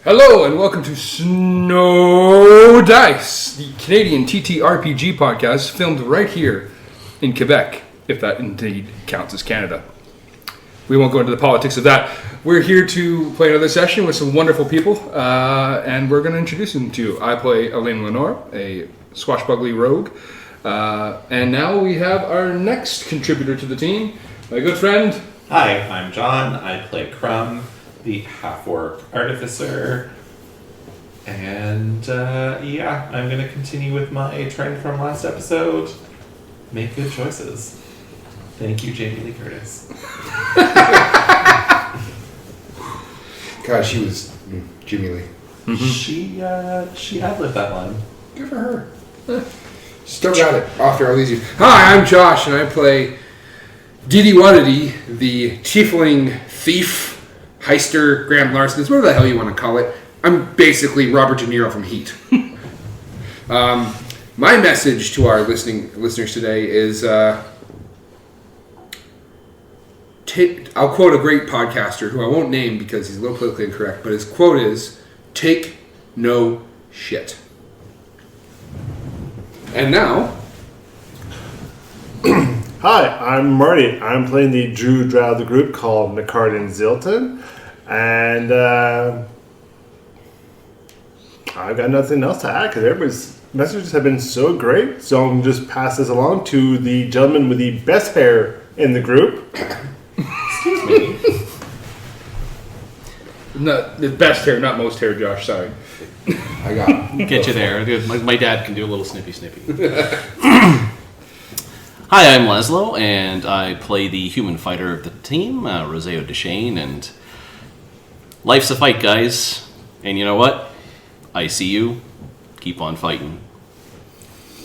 Hello and welcome to Snow Dice, the Canadian TTRPG podcast filmed right here in Quebec, if that indeed counts as Canada. We won't go into the politics of that. We're here to play another session with some wonderful people, and we're going to introduce them to you. I play Elaine Lenore, a swashbuckling rogue, and now we have our next contributor to the team, my good friend. Hi, I'm John. I play Crumb, the half-orc artificer, and I'm going to continue with my trend from last episode. Make good choices. Thank you, Jamie Lee Curtis. God, she was Jimmy Lee. Mm-hmm. She ad-libbed that line. Good for her. Still got it after all these years. Hi, I'm Josh, and I play Didi Wadidi, the tiefling thief, heister, grand larceny, whatever the hell you want to call it. I'm basically Robert De Niro from Heat. My message to our listeners today is, I'll quote a great podcaster who I won't name because he's a little politically incorrect, but his quote is, "Take no shit." And now... Hi, I'm Marty. I'm playing the Drew Drow of the group called Nicard and Zilton. And I've got nothing else to add because everybody's messages have been so great. So I'm going to just pass this along to the gentleman with the best hair in the group. Excuse me. Not the best hair, not most hair, Josh, sorry. I got Get you there. My dad can do a little snippy. Hi, I'm Laszlo, and I play the human fighter of the team, Roseo Deshane, and life's a fight, guys. And you know what? I see you. Keep on fighting.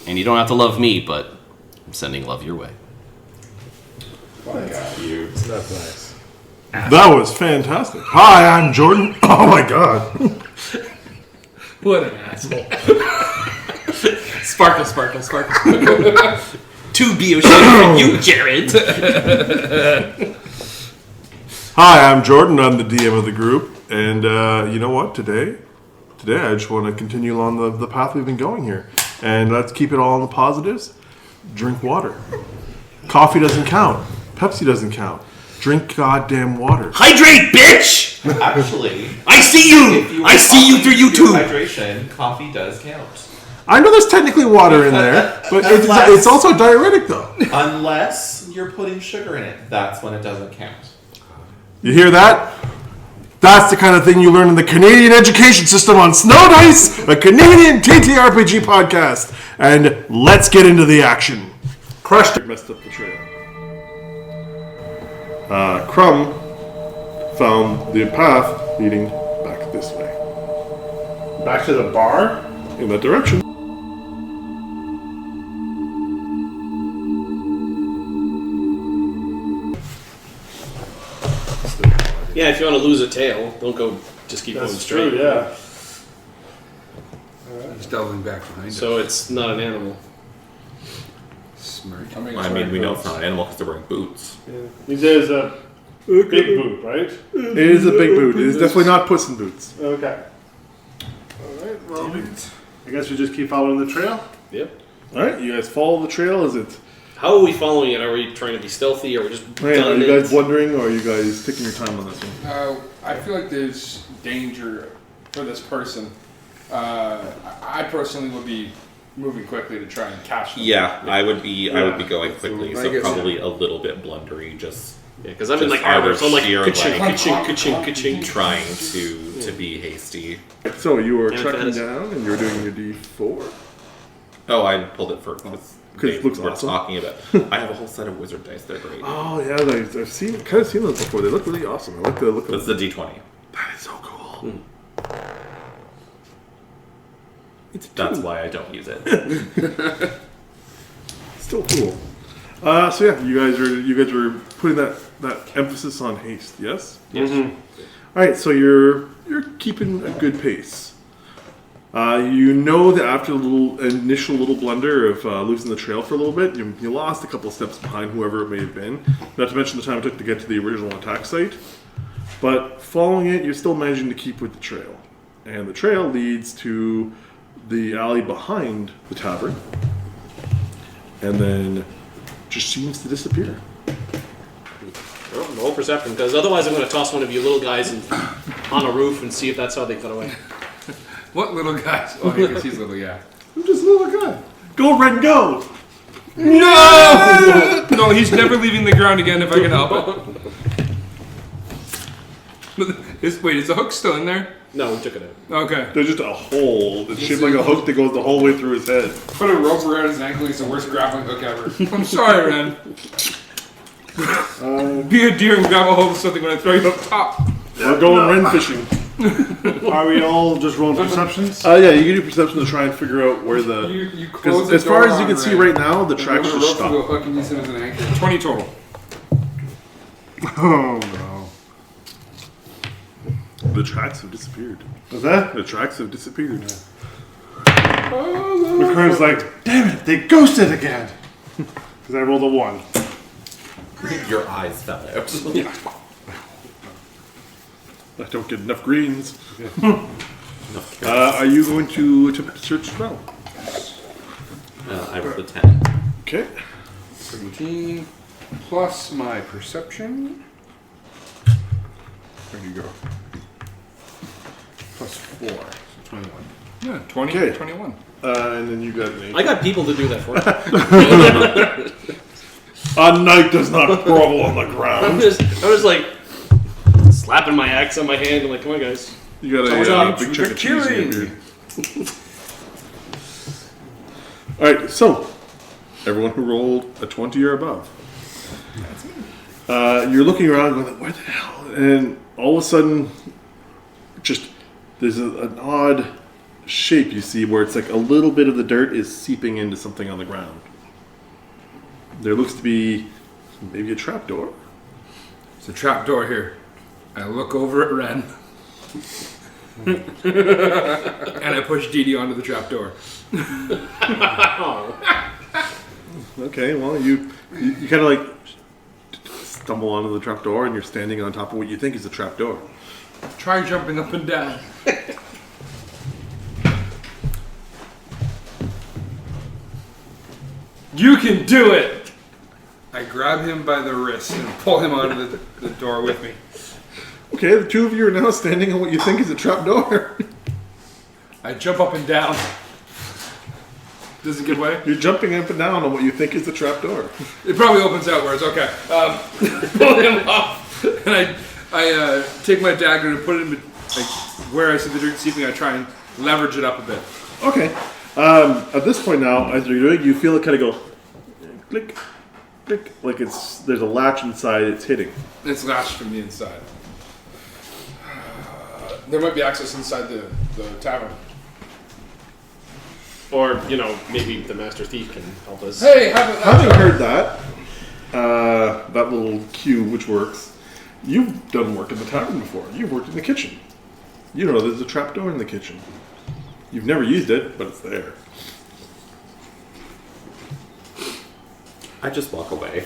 And you don't have to love me, but I'm sending love your way. That's cute. That's nice. That was fantastic. Hi, I'm Jordan. Oh my god. What an asshole. Sparkle. Two BO for you, Jared. Hi, I'm Jordan. I'm the DM of the group. And you know what? Today I just want to continue along the path we've been going here. And let's keep it all on the positives. Drink water. Coffee doesn't count. Pepsi doesn't count. Drink goddamn water. Hydrate, bitch! Actually, I see you! I see you through YouTube! Hydration, coffee does count. I know there's technically water in there, but it's also diuretic though. Unless you're putting sugar in it. That's when it doesn't count. You hear that? That's the kind of thing you learn in the Canadian education system on Snow Dice, a Canadian TTRPG podcast. And let's get into the action. Crushed it. Messed up the trail. Crumb found the path leading back this way. Back to the bar? In that direction. Yeah, if you want to lose a tail, don't go. Just keep going straight. True, yeah. He's doubling back behind us. So it's not an animal. Smart. I mean, we know it's not an animal because they're wearing boots. Yeah. He says a big boot, right? It is a big boot. It is definitely not Puss in Boots. Okay. Alright, well, I guess we just keep following the trail. Yep. Alright, you guys follow the trail. Is it... How are we following it? Are we trying to be stealthy? Are we just Are gunning you guys it? wondering, or are you guys taking your time on this one? I feel like there's danger for this person. I personally would be moving quickly to try and catch them. Yeah, I would be going quickly, I so guess, probably a little bit blundery, just Yeah, because I'm in Just like armor, so I'm like sheer, ka-ching. trying to be hasty. So you were And checking fantasy. down, and you were doing your D4. Oh, I pulled it for because it looks awesome. talking about. I have a whole set of wizard dice. They're great. Oh yeah, I've seen those before. They look really awesome. I like the look That's of the them. D20. That is so cool. That's why I don't use it. Still cool. So yeah, you guys were putting that emphasis on haste. Yes. Yes. All right, so you're keeping a good pace. You know that after the initial little blunder of losing the trail for a little bit, you lost a couple of steps behind whoever it may have been. Not to mention the time it took to get to the original attack site. But following it, you're still managing to keep with the trail. and the trail leads to the alley behind the tavern, and then just seems to disappear. Well, roll perception, because otherwise I'm going to toss one of you little guys on a roof and see if that's how they got away. What little guys? Oh, he he's little, yeah. I'm just a little guy. Go, Red, go! No! No, he's never leaving the ground again if I can help it. Wait, is the hook still in there? No, we took it out. Okay. There's just a hole that's shaped like a hook that goes the whole way through his head. Put a rope around his ankle, he's the worst grappling hook ever. I'm sorry, Ren. Be a deer and grab a hold of something when I throw you up top. We're going wren fishing. Are we all just rolling perceptions? Yeah, you can do perception to try and figure out where the... You close Because the as far door as you can on see Ren. right now, the tracks Put a just rope to a stop. hook and use him as an anchor. 20 total. Oh no. The tracks have disappeared. What's that? The tracks have disappeared. McCurn's like, damn it, they ghosted again. Because I rolled a 1. Your eyes fell out. I don't get enough greens. Are you going to attempt to search as well? I rolled a 10. Okay. 17 plus my perception. Where'd you go? Plus 4, so 21. Yeah, 20, Okay. 21. And then you got an 8. I got people to do that for me. A knight does not grovel on the I'm ground. just like slapping my axe on my hand and like, come on, guys. You got Told a you, big chunk of cheese in your killing. beard. Alright, so everyone who rolled a 20 or above. You're looking around going, where the hell? And all of a sudden, just there's an odd shape you see where it's like a little bit of the dirt is seeping into something on the ground. There looks to be maybe a trapdoor. It's a trap door here. I look over at Ren. And I push Dee Dee onto the trap door. Okay, well, you kind of like stumble onto the trapdoor and you're standing on top of what you think is a trapdoor. Try jumping up and down. You can do it! I grab him by the wrist and pull him onto the door with me. Okay, the two of you are now standing on what you think is a trapdoor. I jump up and down. Does it give way? You're jumping up and down on what you think is the trapdoor. It probably opens outwards. Okay. Pull him off, and I take my dagger and put it in like where I see the dirt seeping. I try and leverage it up a bit. Okay. At this point now, as you're doing, you feel it kind of go click, click, like there's a latch inside. It's hitting. It's latched from the inside. There might be access inside the tavern. Or, maybe the master thief can help us. Hey, Having heard that, that little cue which works, you've done work in the tavern before. You've worked in the kitchen. You know there's a trapdoor in the kitchen. You've never used it, but it's there. I just walk away.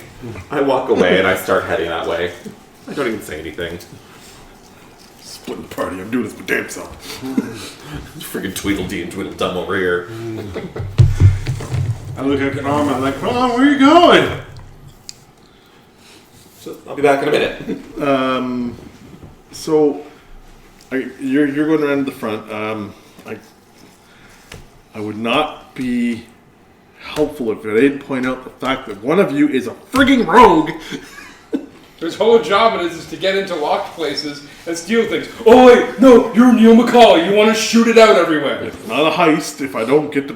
I walk away and I start heading that way. I don't even say anything. Splitting the party. I'm doing this my damn self. Freaking Tweedledee and Tweedledum over here. I look at Norman like, oh, where are you going? So I'll be back in a minute. So, you're going around to the front. I would not be helpful if I didn't point out the fact that one of you is a frigging rogue. His whole job is to get into locked places and steal things. Oh wait, no, you're Neil McCauley. You want to shoot it out everywhere. It's not a heist if I don't get to...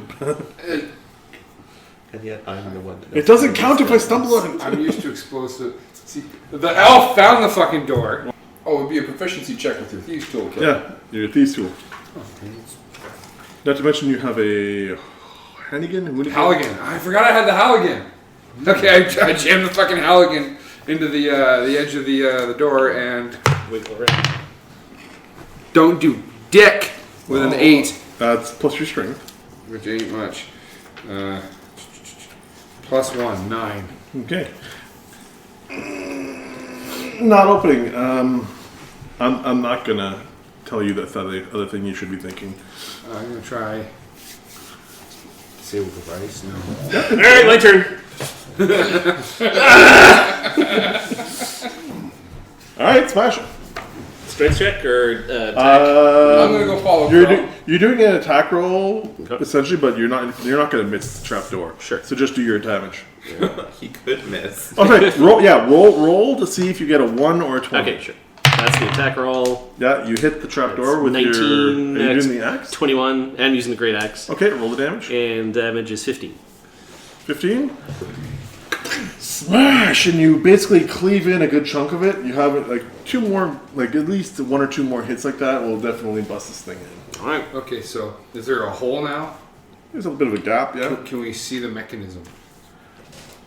And yet I'm the one that It doesn't count if I stumble on it. I'm used to explosive. See, the elf found the fucking door. Oh, it'd be a proficiency check with your thieves toolkit. Yeah, you're a thieves tool. Not to mention you have a Hannigan? Halligan. I forgot I had the Halligan. Okay, I jammed the fucking Halligan into the edge of the door and Wiggle around. don't do dick with an 8, That's plus your strength. which ain't much. Plus 1, 9. Okay. Not opening. I'm not gonna tell you that's the other thing you should be thinking. I'm going to try. Disable device. No. All right, my turn. All right, smash it. Strength check or attack? I'm gonna go follow. You're doing an attack roll Okay. essentially, but you're not going to miss the trapdoor. Sure. So just do your damage. He could miss. Okay, roll to see if you get a 1 or a 20. Okay, sure. That's the attack roll. Yeah, you hit the trapdoor with 19, your. Are you doing the axe? 21, and using the great axe. Okay, roll the damage. And damage is 15. 15. Smash, and you basically cleave in a good chunk of it. You have it like 2 more, like at least 1 or 2 more hits like that will definitely bust this thing in. All right. Okay, so is there a hole now? There's a bit of a gap, yeah. Can we see the mechanism?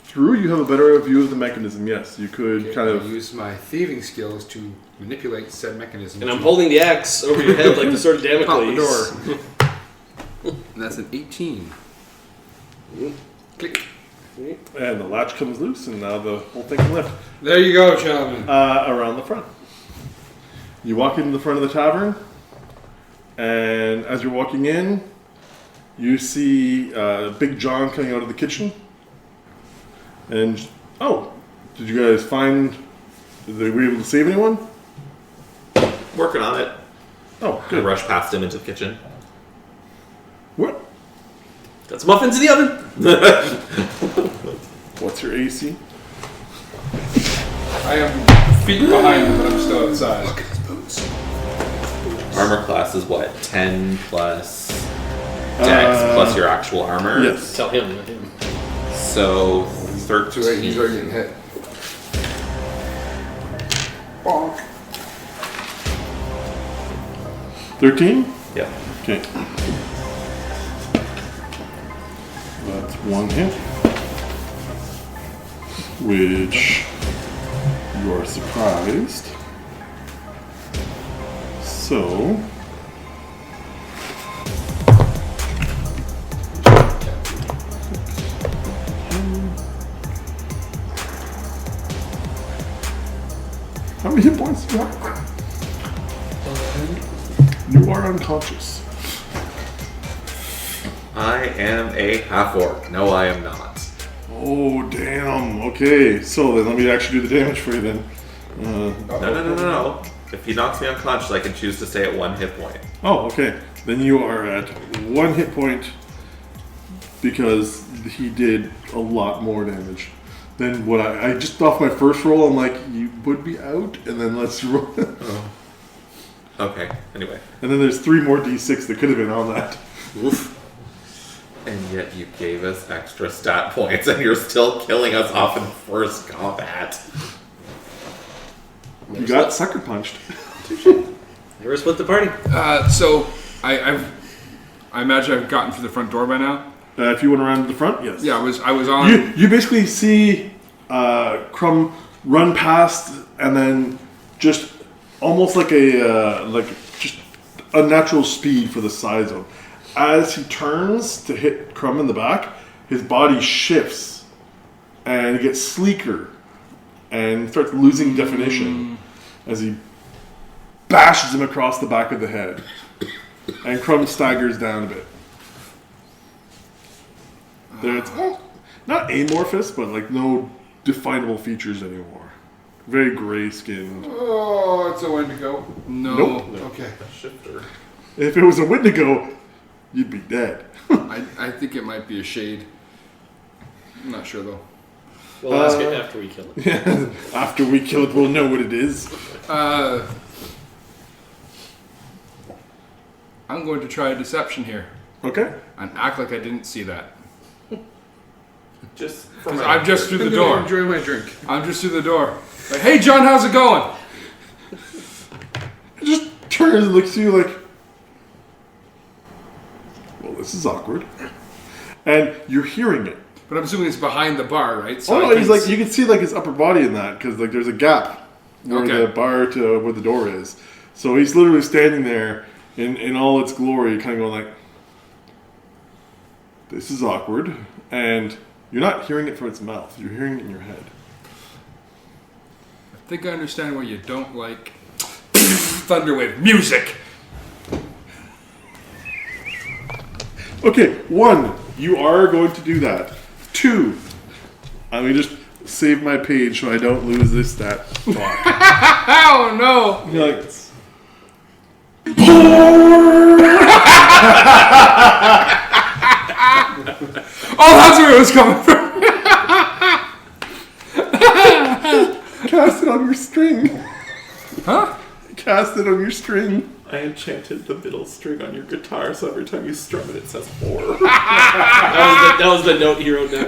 Through, you have a better view of the mechanism. Yes, you could Okay, kind I'll of. use my thieving skills to manipulate said mechanism. And I'm to holding the axe over your head like the sword of pop the Damocles. door. And that's an 18. Click. And the latch comes loose, and now the whole thing can lift. There you go, gentlemen. Around the front. You walk into the front of the tavern, and as you're walking in, you see Big John coming out of the kitchen. And, did you guys find, were you able to save anyone? Working on it. Oh, I good. rush past him into the kitchen. What? Got some muffins in the oven. What's your AC? I am feet behind him, but I'm still outside. Look at his boots. Armor class is what? 10 plus dex plus your actual armor? Yes. Tell him, not him. So 13. Too late, he's already getting hit. Bonk. 13? Yeah. Okay. That's 1 hit. Which you are surprised. So how many hit points do you have? You are unconscious. I am a half-orc. No, I am not. Oh, damn. Okay, so then let me actually do the damage for you then. No. If he knocks me unconscious, I can choose to stay at 1 hit point. Oh, okay. Then you are at 1 hit point because he did a lot more damage than what I just off my first roll. I'm like, you would be out, and then let's roll. Okay, anyway. And then there's 3 more d6 that could have been on that. Oof. And yet you gave us extra stat points, and you're still killing us off in first combat. You got sucker punched. Never split the party. So I imagine I've gotten through the front door by now. If you went around to the front, yes. Yeah, I was on. You basically see Crumb run past, and then just almost like just unnatural speed for the size of him. As he turns to hit Crumb in the back, his body shifts and it gets sleeker and starts losing definition as he bashes him across the back of the head. And Crumb staggers down a bit. There it's not amorphous, but like no definable features anymore. Very gray skinned. Oh, it's a Wendigo. No. Nope. Okay. Shifter. If it was a Wendigo, you'd be dead. I think it might be a shade. I'm not sure though. We'll ask it after we kill it. After we kill it, we'll know what it is. I'm going to try a deception here Okay. and act like I didn't see that. Just for 'Cause my I'm just through the I'm gonna door. enjoy my drink. I'm just through the door. Like, hey John, how's it going? He just turns and looks at you like, well, this is awkward. And you're hearing it. But I'm assuming it's behind the bar, right? So Oh I no, can he's like, you can see like his upper body in that because like there's a gap where Okay. the bar to where the door is. So he's literally standing there in all its glory, kind of going like, this is awkward. And you're not hearing it from its mouth. You're hearing it in your head. I think I understand why you don't like Thunderwave music. Okay, 1, you are going to do that. 2, I'm going to just save my page so I don't lose this stat block. Oh no! You're like, Oh, that's where it was coming from. cast it on your string. Huh? Cast it on your string. I enchanted the middle string on your guitar, so every time you strum it, it says horror. That was the note he wrote down.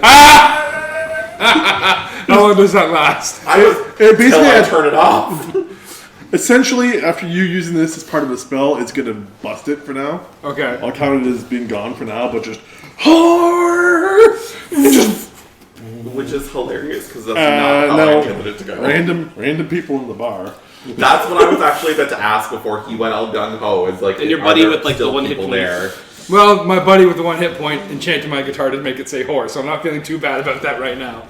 How long does that last? It basically Until I turn it off. Essentially, after you using this as part of a spell, it's going to bust it for now. Okay. I'll count it as being gone for now, but just... Which is hilarious, because that's not how I intended it to go. Random people in the bar. That's what I was actually about to ask before he went all gung-ho. Is like, And your are buddy there with, like, the still one hit people point. there? Well, my buddy with the 1 hit point enchanted my guitar to make it say whore, so I'm not feeling too bad about that right now.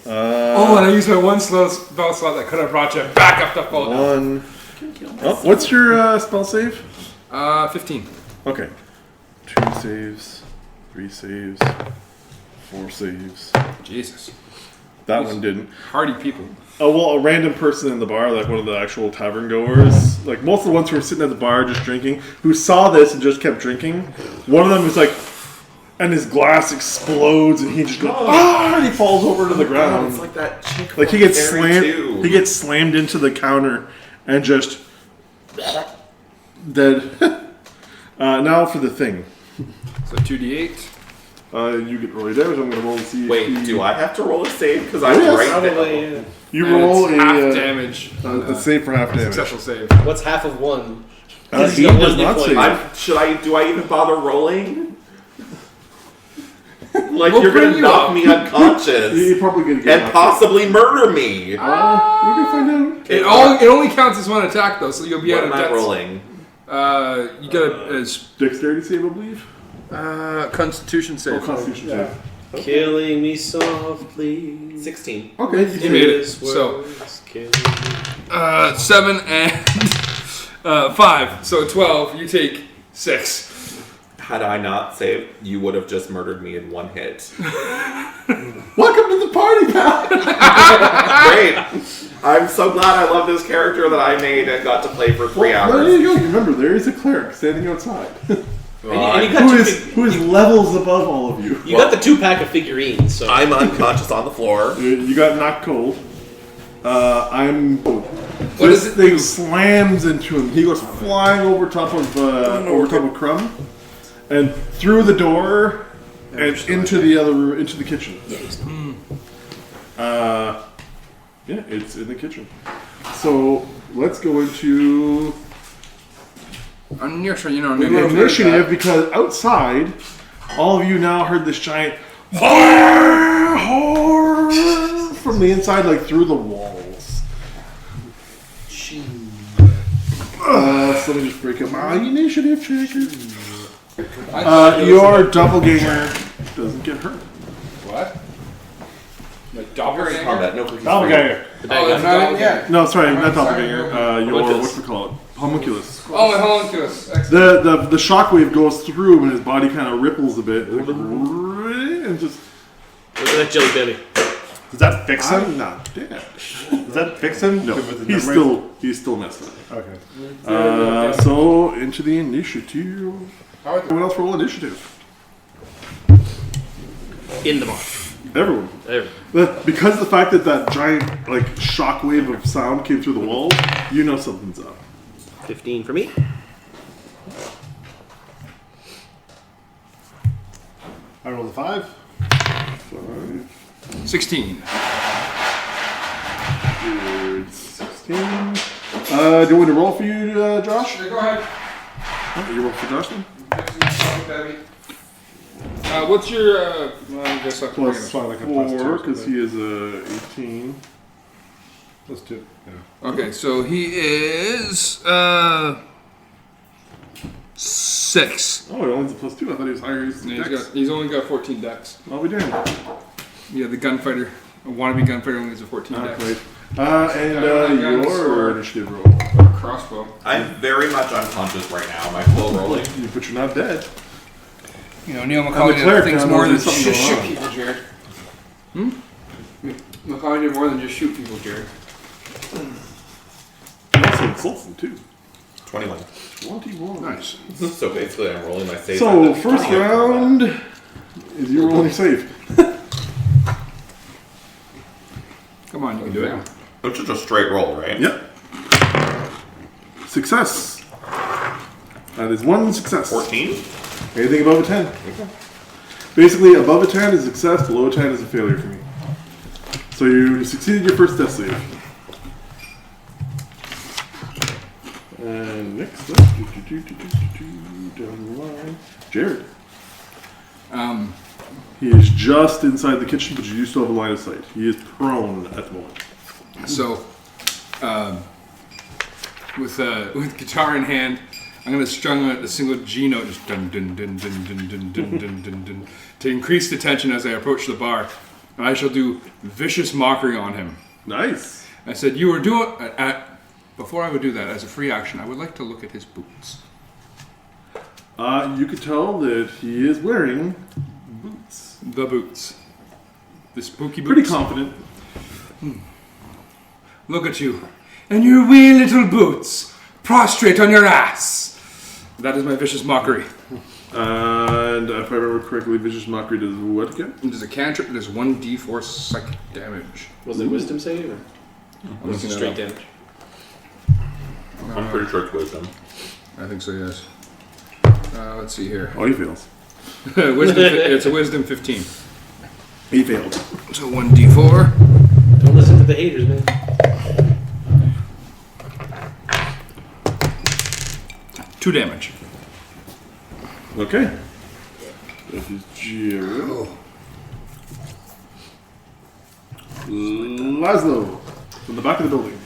Oh, and I used my 1 spell slot that could have brought you back up to full. 1. Oh, what's your spell save? 15. Okay. 2 saves. 3 saves. 4 saves. Jesus. That one didn't. Hardy people. Oh, well, a random person in the bar, like one of the actual tavern goers, like most of the ones who were sitting at the bar just drinking, who saw this and just kept drinking, one of them was like, and his glass explodes and he just goes, and he falls over to the ground. It's like that chick. Like he from gets Fairy slammed, 2. he gets slammed into the counter and just dead. Now for the thing. So 2d8. You get roll your damage. I'm going to roll and see. Wait, if do I have to roll a save? Because I'm Yes. right Probably, now. You And roll it's half a damage. a save for half damage. Successful save. What's half of 1? He got does one not hit save. point. Do I even bother rolling? Like, We'll you're bring going to you knock up. me unconscious You're probably going to get and possibly murder me. We can find out. It only counts as 1 attack though, so you'll be What out of am I death. rolling? You got a Dexterity save, I believe. Constitution save. Constitution save. Killing me softly. 16. Okay, You made it. This So words killing me. 7 and 5. So 12. You take 6. Had I not saved, you would have just murdered me in 1 hit. Welcome to the party, pal. Great. I'm so glad I love this character that I made and got to play for 3 There hours. you go. Remember, there is a cleric standing outside, And you got who is levels above all of you. You got the 2-pack of figurines, so I'm unconscious on the floor. You got knocked cold. What This does it thing do? slams into him. He goes flying over top of Crumb, and through the door, and into the other room, into the kitchen. Yeah, it's in the kitchen. So let's go into I'm near sure you know. the initiative because outside, all of you now heard this giant horror from the inside, like through the walls. So let me just break up my initiative checker. Your doppelganger doesn't get hurt. What? My We're in doppelganger? combat. No cookies. Doppelganger. Oh, that's not in yet. No, sorry, not doppelganger. Your Homunculus. what do we call it? Homunculus. Oh, my homunculus. Excellent. The shockwave goes through him and his body kind of ripples a bit, and just. look at that jelly belly. Does that fix him? I'm not dead. Does that fix him? No, he's still messed up. Okay. So into the initiative. Everyone else roll initiative. In the bar. Everyone. There. Because of the fact that giant like shockwave of sound came through the walls, you know something's up. 15 for me. I rolled a 5. 16. 16. Do you want me to roll for you, Josh? Go ahead. Oh, you roll for Josh then? What's your, well, I guess I'll Plus It's probably like a plus 2 or 4, because he is 18. Plus 2. Yeah. Okay, so he is, 6. Oh, he only has a plus 2. I thought he was higher. He's only got 14 decks. I'll be damned. Yeah, the gunfighter A wannabe gunfighter only has a 14 Not dex. quite. got Your sword. initiative roll. Or a crossbow. I'm very much unconscious right now. Am I still rolling? But you're not dead. You know, Neil the McCauley cleric did things now more than knows just there's something shoot going people, Jared. McCauley did more than just shoot people, Jared. You also insult them too. 21. 21. Nice. So basically, I'm rolling my save. So, at the first beginning of combat. round is you rolling safe. Come on, you can do it. Which is a straight roll, right? Yep. Success. That is one success. 14? Anything above a 10. Basically, above a 10 is a success, below a 10 is a failure for me. So you succeeded your first death save. And next up, down the line, Jared. He is just inside the kitchen, but you do still have a line of sight. He is prone at the moment. So, with guitar in hand, I'm going to strum a single G note, just dun dun dun dun dun dun dun dun dun dun, to increase the tension as I approach the bar. And I shall do vicious mockery on him. Nice. I said, "You were doing." Before I would do that, as a free action, I would like to look at his boots. You could tell that he is wearing boots. The boots. The spooky boots. Pretty confident. Look at you. And your wee little boots. Prostrate on your ass. That is my vicious mockery. And if I remember correctly, Vicious Mockery does what again? It is a cantrip that does 1d4 psychic damage. Was it wisdom save or was it straight damage? I'm pretty sure it's wisdom. I think so, yes. Let's see here. Oh, he fails. It's a wisdom 15. He failed. So 1d4. Don't listen to the haters, man. 2 damage. Okay. That is Jared. Laszlo, from the back of the building.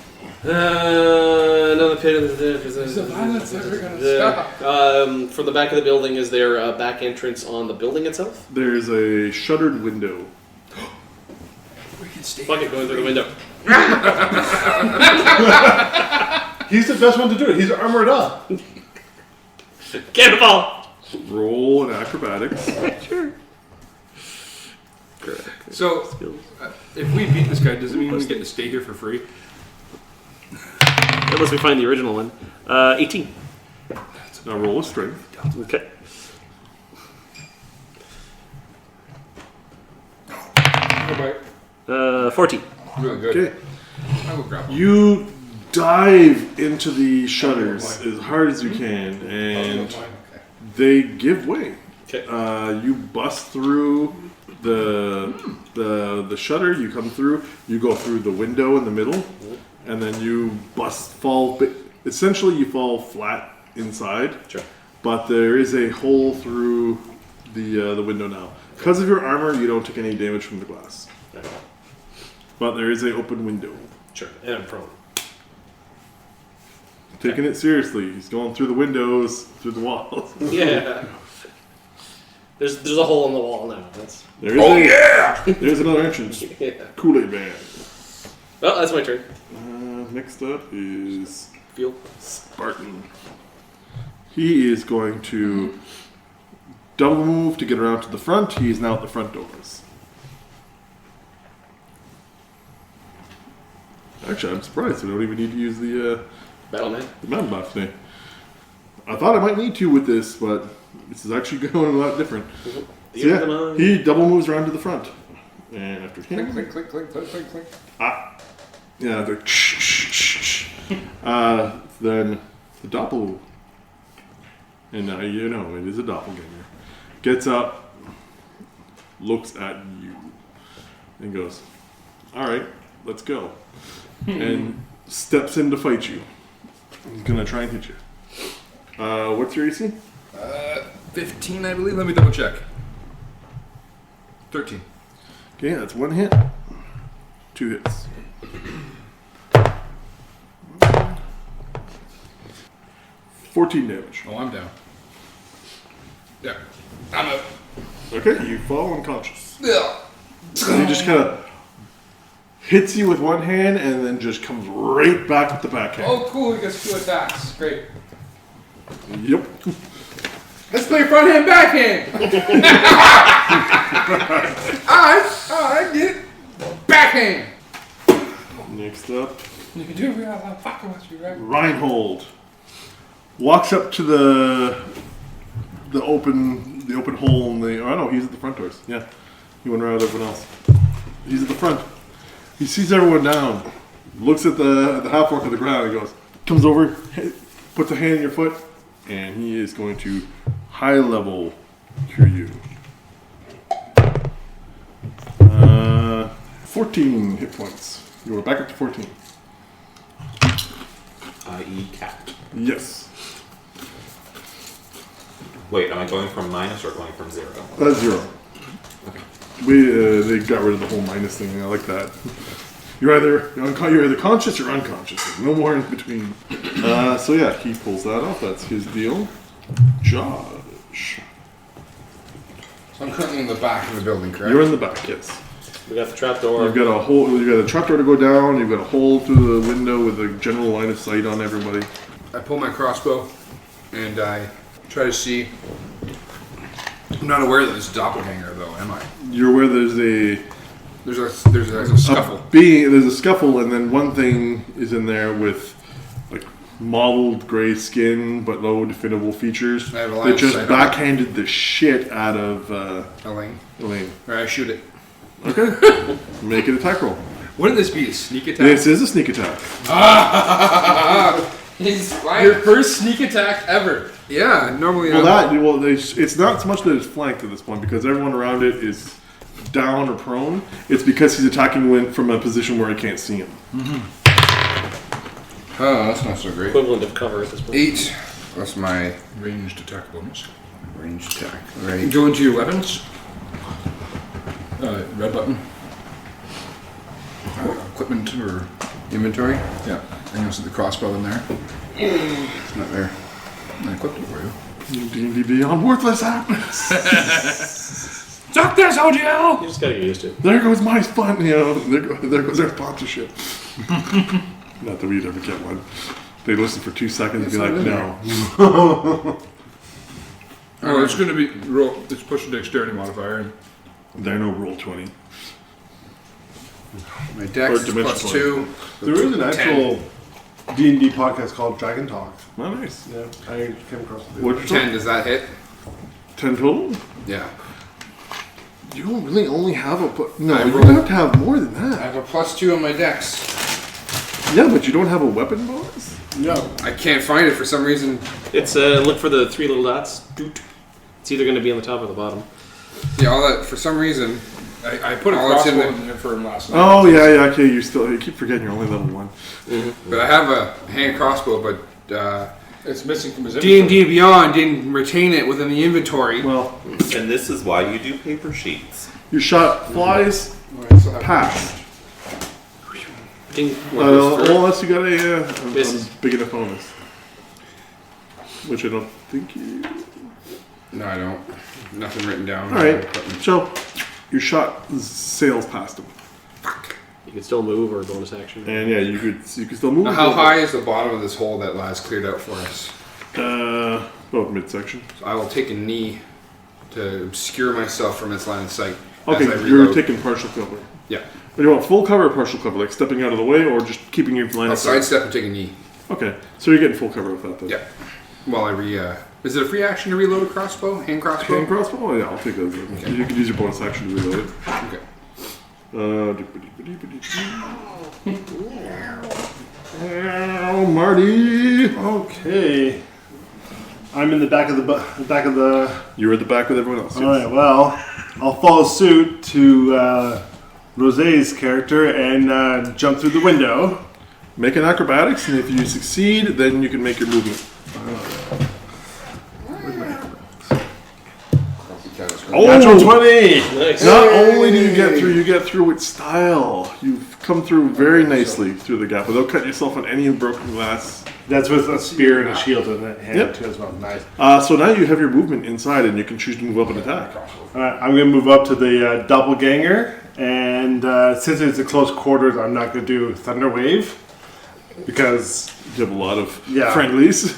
Another pit of the Is the violence ever going to stop? from the back of the building, is there a back entrance on the building itself? There's a shuttered window. We can stay. Fuck it, going through the window. He's the best one to do it. He's armored up. Cannonball! Roll an acrobatics. So, if we beat this guy, does it mean we get to stay here for free? Unless we find the original one. 18. Now roll a strength. Okay. Goodbye. 14. Really good. Okay. I will grab one. You dive into the shutters as hard as you can, and they give way. Okay. You bust through the shutter. You come through. You go through the window in the middle, and then you fall. Essentially, you fall flat inside. Sure. But there is a hole through the window now. Because of your armor, you don't take any damage from the glass. Okay. But there is an open window. Sure. And I'm prone. Taking it seriously. He's going through the windows, through the walls. Yeah. There's a hole in the wall now. That's There's another entrance. yeah. Kool-Aid Man. Well, that's my turn. Next up is Feel. Spartan. He is going to double move to get around to the front. He is now at the front doors. Actually, I'm surprised. I don't even need to use the Battleman. mountain buff today. I thought I might need to with this, but this is actually going a lot different. So yeah, he double moves around to the front. And after him... Clink, clink, clink, clink, clink, clink. Yeah, the then the doppel, and now you know it is a doppelganger, gets up, looks at you, and goes, "All right, let's go," and steps in to fight you. He's gonna try and hit you. What's your AC? 15, I believe. Let me double check. 13. Okay, that's one hit, 2 hits. 14 damage. Oh, I'm down. Yeah. I'm up. Okay, you fall unconscious. Yeah. And you just kind of hits you with one hand, and then just comes right back with the backhand. Oh, cool. He gets 2 attacks. Great. Yep. Let's play front hand, backhand. I get it. Backhand. Next up, You can do it without fucking with you, right? Reinhold walks up to the open hole in the. Oh no, he's at the front doors. Yeah, he went around everyone else. He's at the front. He sees everyone down. Looks at the half orc on the ground. And goes, comes over, puts a hand in your foot, and he is going to high level cure you. 14 hit points. You are back up to 14. I.e. cat. Yes. Wait, am I going from minus or going from 0? That's 0. Okay. They got rid of the whole minus thing. I like that. You're either conscious or unconscious. There's no more in between. So yeah, he pulls that off. That's his deal. Josh. So I'm currently in the back of the building, correct? You're in the back, yes. We got the trapdoor. You've got a hole. You've got a trapdoor to go down. You've got a hole through the window with a general line of sight on everybody. I pull my crossbow and I try to see. I'm not aware that there's a doppelganger, though, am I? You're aware there's a There's a scuffle. There's a scuffle, and then one thing is in there with like mottled gray skin but no definable features. I have a line They of just sight on backhanded the shit out of Elaine. Elaine. Alright, I shoot it. Okay, make an attack roll. Wouldn't this be a sneak attack? This is a sneak attack. He's Your first sneak attack ever. Yeah, normally It's not so much that it's flanked at this point because everyone around it is down or prone. It's because he's attacking from a position where I can't see him. Oh, that's not so great. Equivalent of cover at this point. 8. That's my Ranged attack bonus. ranged attack. Right. Go into your weapons. Red button. Equipment or inventory. Yeah. I can see the crossbow in there. It's not there. I equipped it for you. D&D Beyond worthless happens. Suck this, OGL! You just gotta get used to it. There goes my spot. There goes our sponsorship. Not that we'd ever get one. They'd listen for 2 seconds and be like, no. Oh, it's going to be roll. It's push a dexterity modifier. And There no roll 20. My dex is dimension plus point. 2. There is an actual D&D podcast called Dragon Talk. Oh, nice. Yeah, I came across it. What's 10, does that hit? 10 total? Yeah. You don't really only have No, I you're rolled- going to have to have more than I that. have a plus 2 on my dex. Yeah, but you don't have a weapon bonus? No. I can't find it for some reason. It's look for the 3 little dots. Doot. It's either going to be on the top or the bottom. Yeah, all that, for some reason. I put a Oh, it's in crossbow there. in there for him last night. Oh, yeah, okay. You keep forgetting you're only level 1. But I have a hand crossbow, but It's missing from his inventory. D&D Beyond didn't retain it within the inventory. Well, And this is why you do paper sheets. your shot flies past. Ding. One goes through. Unless you got a Misses. big enough bonus. Which I don't think you... No, I don't. Nothing written down. Alright, so your shot sails past him. You can still move or bonus action. And yeah, you could still move. Now, how high is the bottom of this hole that Laz cleared out for us? About midsection. So I will take a knee to obscure myself from its line of sight. Okay, as I you're reload. taking partial cover. Yeah. But you want full cover or partial cover? Like stepping out of the way or just keeping your line I'll of sight? sidestep and take a knee. Okay, so you're getting full cover with that then. Yeah. While I is it a free action to reload a crossbow? Hand crossbow? Hand crossbow? Oh yeah, I'll take those. Okay. You can use your bonus action to reload it. Okay. Oh, Marty! Okay. I'm in the back of the. You're at the back with everyone else. All right. Well, I'll follow suit to Rosé's character and jump through the window. Make an acrobatics, and if you succeed, then you can make your movement. Oh, Natural 20. Nice. Not only do you get through with style, you've come through very nicely through the gap without cutting yourself on any broken glass. That's with a spear and a shield in the hand Yep. too as well. Nice. So now you have your movement inside, and you can choose to move up and attack. All right. I'm gonna move up to the doppelganger And since it's a close quarters, I'm not going to do Thunder Wave because You have a lot of Yeah. friendlies.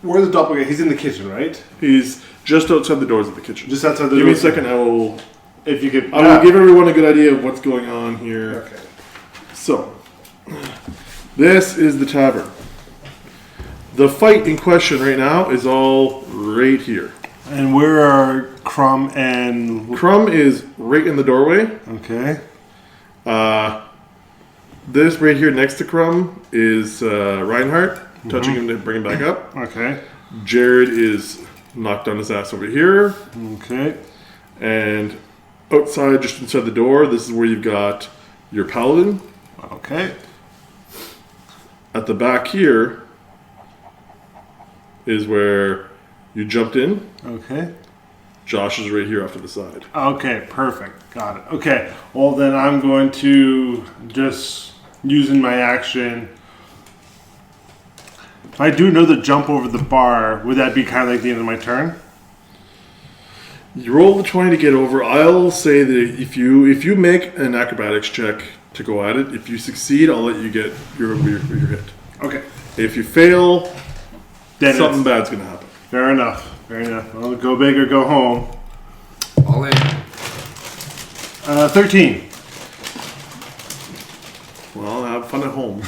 where's the doppelganger? He's in the kitchen, right? He's just outside the doors of the kitchen. Just outside the Give me a doors. second. I will If you could. give everyone a good idea of what's going on here. Okay. So, this is the tavern. The fight in question right now is all right here. And where are Crumb and? Crumb is right in the doorway. Okay. This right here next to Crumb is Reinhardt, touching him to bring him back up. Okay. Jared is knocked on his ass over here. Okay. And outside, just inside the door, this is where you've got your paladin. Okay. At the back here is where you jumped in. Okay. Josh is right here off to the side. Okay, perfect. Got it. Okay. Well, then I'm going to just using my action. If I do another jump over the bar, would that be kind of like the end of my turn? You roll the 20 to get over. I'll say that if you make an acrobatics check to go at it, if you succeed, I'll let you get your hit. Okay. If you fail, Then something it's- bad's going to happen. Fair enough. Fair enough. I'll go big or go home. All in. 13. Well, have fun at home.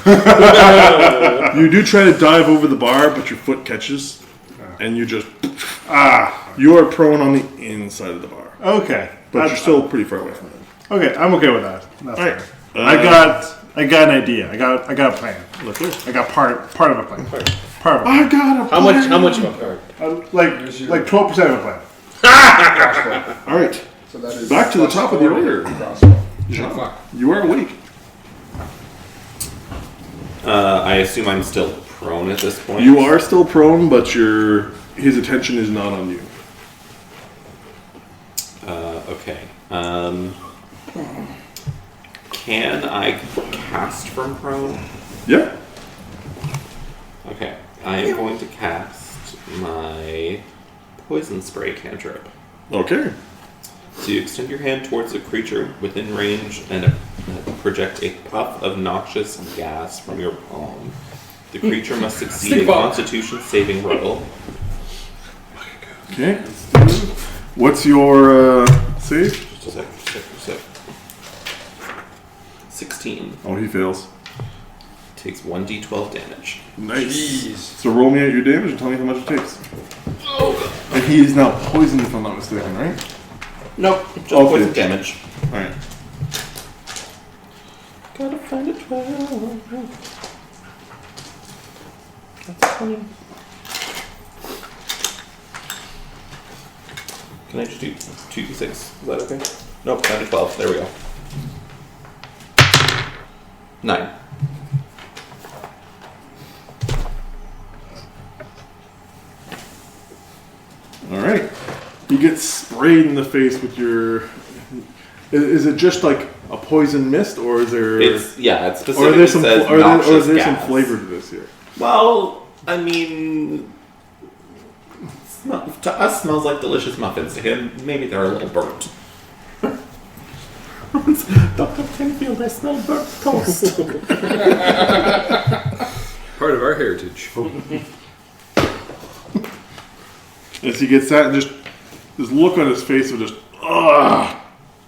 You do try to dive over the bar, but your foot catches, and you just you are prone on the inside of the bar, Okay. but you're still pretty far away from it. Okay. I'm okay with that. That's All right. fair. I got an idea. I got a plan. Look here. I got part of a plan. Part of a plan. I got a How much of a card? Like 12% of a plan. All right. So that is Back to the top of the order. Crossbow. Oh, fuck. You are awake. I assume I'm still prone at this point. You are still prone, but his attention is not on you. Okay. Can I cast from prone? Yeah. Okay. I am going to cast my poison spray cantrip. Okay. So you extend your hand towards a creature within range and project a puff of noxious gas from your palm. The creature must succeed Stick a ball. Constitution saving roll. Okay. What's your save? Just a sec. 16. Oh, he fails. Takes 1d12 damage. Nice. Jeez. So roll me out your damage and tell me how much it takes. And he is now poisoned, if I'm not mistaken, right? Nope, just Okay. poison damage. All right. Gotta find a 12. That's 20. Can I just do 2d6? Is that okay? Nope, down to 12. There we go. 9. All right. He gets sprayed in the face with your. Is it just like a poison mist, or is there? It's or specifically is there some? says Or is noxious there some gas. flavor to this here? Well, I mean, to us smells like delicious muffins. To him, maybe they're a little burnt. Dr. Tenfield, I smell burnt toast. Part of our heritage. As he gets that, and just this look on his face of just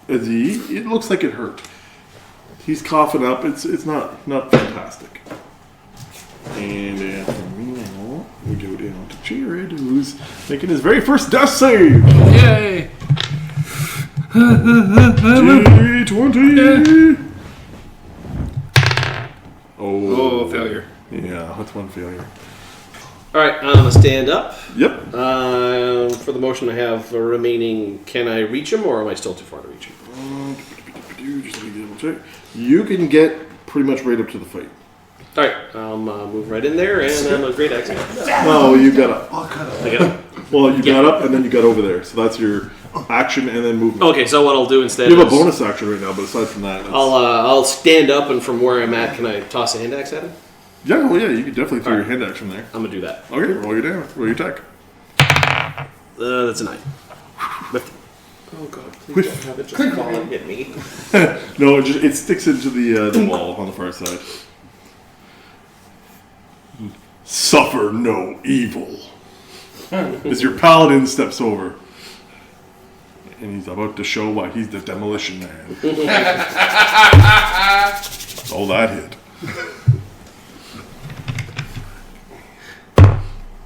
as it looks like it hurt. He's coughing up. It's not fantastic. And after me now, we go down to Jared, who's making his very first death save. Yay! D20. Oh, failure. Yeah, that's one failure. All right, I'm gonna stand up. Yep. For the motion I have remaining, can I reach him, or am I still too far to reach him? Just let me double check. You can get pretty much right up to the fight. All right, I'll move right in there, and I'm a great accident. No, you got up. I got him. Well, you got up and then you got over there. So that's your action and then movement. Okay, so what I'll do instead You have a is bonus action right now, but aside from that, that's... I'll stand up, and from where I'm at, can I toss a hand axe at him? yeah, well, yeah, you can definitely throw your hand action there. I'm gonna do that. Okay, roll your damage, roll your attack. That's a 9. 50. Oh god, please Whiff. don't have it just fall and hit me. No, it sticks into the wall on the far side. Suffer no evil. As your paladin steps over. And he's about to show why he's the demolition man. Oh, that hit.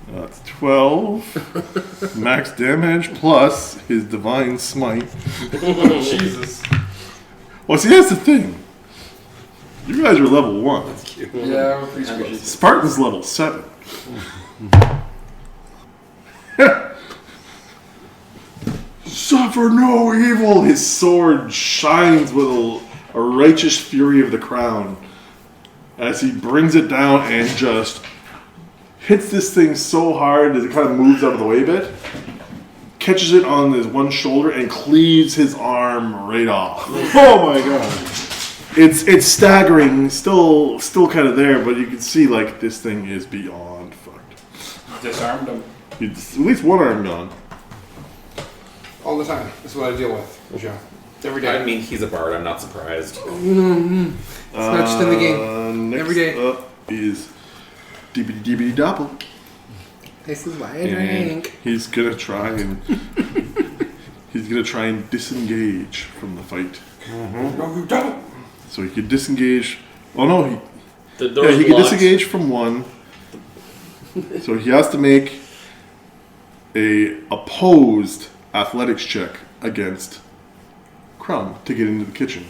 That's 12. Max damage plus his divine smite. Jesus. Well, see, that's the thing. You guys are level 1. Yeah, we're pretty squishy. Spartan's level 7. Suffer no evil. His sword shines with a righteous fury of the crown as he brings it down and just hits this thing so hard as it kind of moves out of the way a bit, catches it on his one shoulder and cleaves his arm right off. Oh my god. It's staggering, still kind of there, but you can see like this thing is beyond fucked. Disarmed him. It's at least one arm gone. All the time. That's what I deal with, John. Every day. I mean, he's a bard. I'm not surprised. It's not just in the game. Next Every day. up is Dibbity Doppel. This is why I And drink. he's gonna try and disengage from the fight. No, you don't. So he could disengage. Oh no, he Door's could blocked. disengage from one. So he has to make a opposed athletics check against Crumb to get into the kitchen.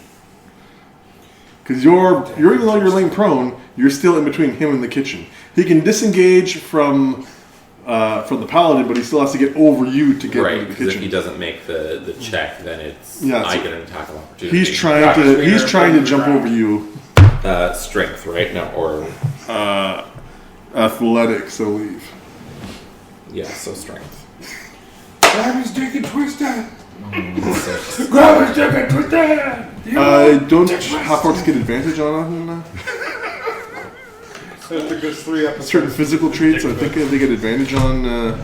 Because you're even though you're laying prone, you're still in between him and the kitchen. He can disengage from the paladin, but he still has to get over you to get Right, into the because if kitchen. he doesn't make the check, then it's Yeah, I so get an attack of opportunity. He's trying to jump over you. Strength, right? No, or Athletics, I believe. yeah, so strength. Grab his dick and twist that. 6. Grab his dick and twist that. Don't half-orcs get advantage on that? It took us 3 episodes. Certain physical traits, I think they get advantage on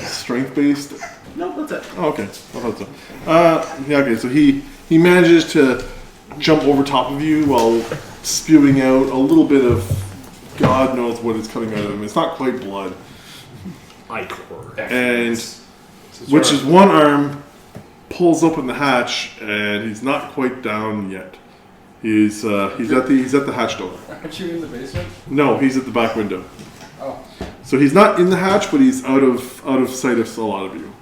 strength-based. No, that's it. Oh, okay. I thought so. Yeah, okay, so he manages to jump over top of you while spewing out a little bit of God knows what is coming out of him. It's not quite blood. And which is one arm pulls open the hatch and he's not quite down yet. He's at the hatch door. Aren't you in the basement? No, he's at the back window. Oh. So he's not in the hatch, but he's out of sight of a lot of you.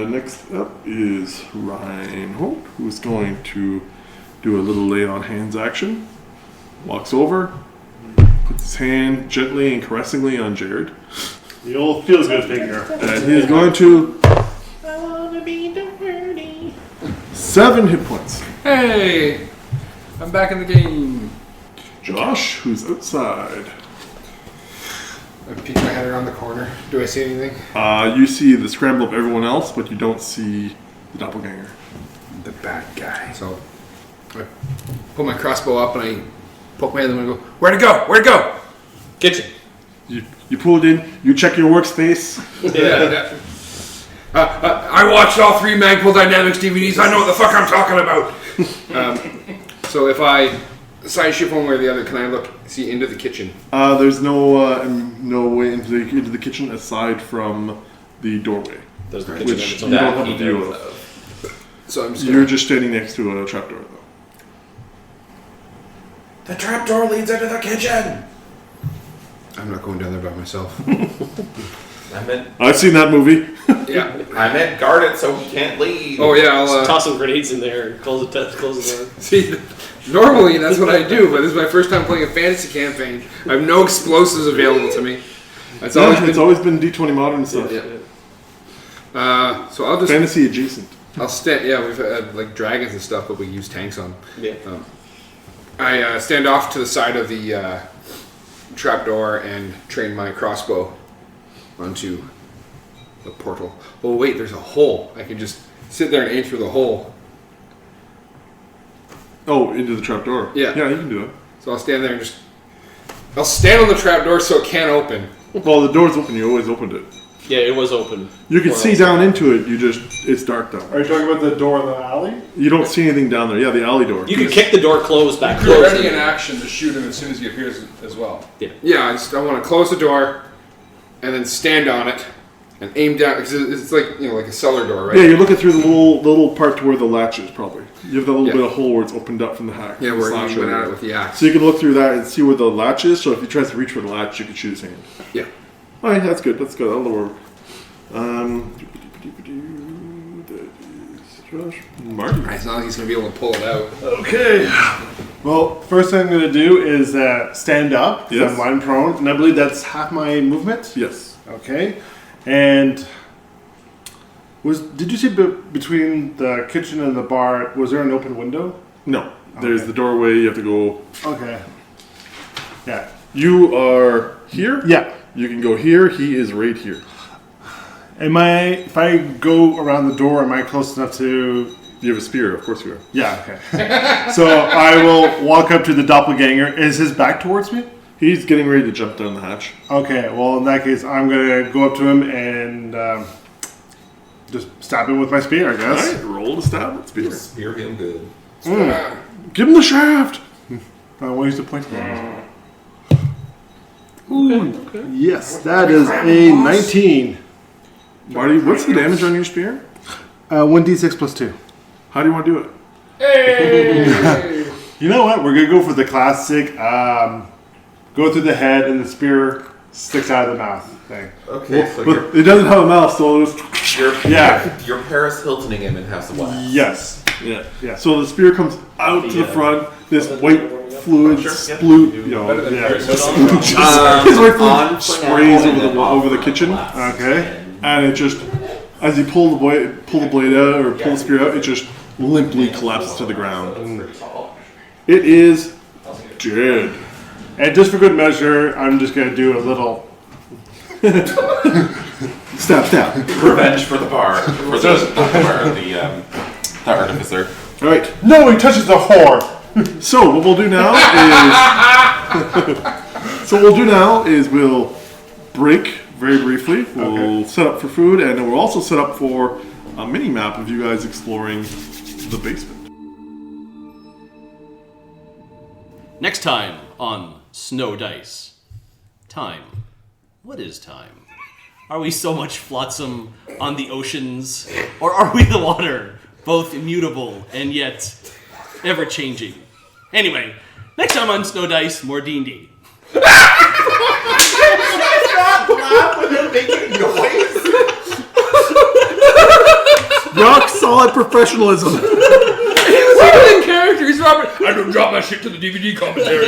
Next up is Reinhold, who's going to do a little lay on hands action. Walks over, puts his hand gently and caressingly on Jared. The old feels good finger. And he is going to 7 hit points. Hey! I'm back in the game. Josh, who's outside. I peek my head around the corner. Do I see anything? You see the scramble of everyone else, but you don't see the doppelganger. The bad guy. So I pull my crossbow up and I poke my head in and go, where to go? Where to go? Kitchen. You pull it in, you check your workspace. Yeah. I watched all 3 Magpul Dynamics DVDs. I know what the fuck I'm talking about. So if I side shift one way or the other, can I see into the kitchen? There's no way into the kitchen aside from the doorway. There's the Which kitchen and its you own. don't That have a he view knows of. of. So I'm just You're just standing next to a trapdoor, though. The trapdoor leads into the kitchen. I'm not going down there by myself. I meant I've seen that movie. I meant guard it so he can't leave. Oh yeah, Just toss some grenades in there and close the door. see, normally that's what I do, but this is my first time playing a fantasy campaign. I have no explosives available to me. That's It's always been D20 modern stuff. Yeah. So I'll just Fantasy adjacent. I'll stand. Yeah, we've had like dragons and stuff, but we use tanks on. Yeah. I stand off to the side of the trapdoor and train my crossbow onto the portal. Oh wait, there's a hole. I can just sit there and aim through the hole. Oh, into the trapdoor. Yeah. Yeah, you can do that. So I'll stand there and I'll stand on the trapdoor so it can't open. Well, the door's open. You always opened it. Yeah, it was open. You can see down into it. It's dark down. Are you talking about the door in the alley? You don't see anything down there. Yeah, the alley door. You can kick the door closed back. You're Closed. ready in action to shoot him as soon as he appears as well. Yeah, I want to close the door and then stand on it and aim down because it's like like a cellar door, right? Yeah, you're looking through the little part to where the latch is, probably. You have that little Yeah. bit of hole where it's opened up from the hack. Yeah, where Slash you went over at there. it with the axe. So you can look through that and see where the latch is. So if he tries to reach for the latch, you can shoot his hand. Yeah. All right, that's good. That's good. That'll work. Josh, Marty. It's not like he's gonna be able to pull it out. Okay. Well, first thing I'm going to do is stand up. 'Cause Yes. I'm lying prone, and I believe that's half my movement. Yes. Okay. And did you see between the kitchen and the bar, was there an open window? No. There's Okay. the doorway. You have to go. Okay. Yeah. You are here. Yeah. You can go here. He is right here. If I go around the door, am I close enough to... You have a spear. Of course you are. Yeah, okay. So I will walk up to the doppelganger. Is his back towards me? He's getting ready to jump down the hatch. Okay, well in that case, I'm going to go up to him and just stab him with my spear, I All guess. right. Roll to stab with spear. Spear him good. Give him the shaft. I want to use the point. Ooh, yes, that is a 19. Marty, what's the damage on your spear? 1d6 plus 2. How do you want to do it? You know what? We're going to go for the classic go through the head and the spear sticks out of the mouth thing. Okay, so But it doesn't have a mouth, so it's you're Paris Hiltoning him and have some wax. Yes. yeah. Yeah. So the spear comes out to the Yeah. front. This white fluid sploot, Yeah. his white fluid sprays over the kitchen, Okay. and it just, as you pull the blade out or pull the spear out, it just limply collapses to the ground. It is dead. And just for good measure, I'm just going to do a little... Stab, stab. Revenge for the bar. For the artificer. All right. No, he touches the whore! So what we'll do now is we'll break very briefly. We'll set up for food, and then we'll also set up for a mini map of you guys exploring the basement. Next time on Snow Dice. Time. What is time? Are we so much flotsam on the oceans, or are we the water, both immutable and yet ever-changing? Anyway, next time on Snow Dice, more D&D. Rock solid professionalism. He was even in character. He's Robert. I don't drop my shit to the DVD commentary.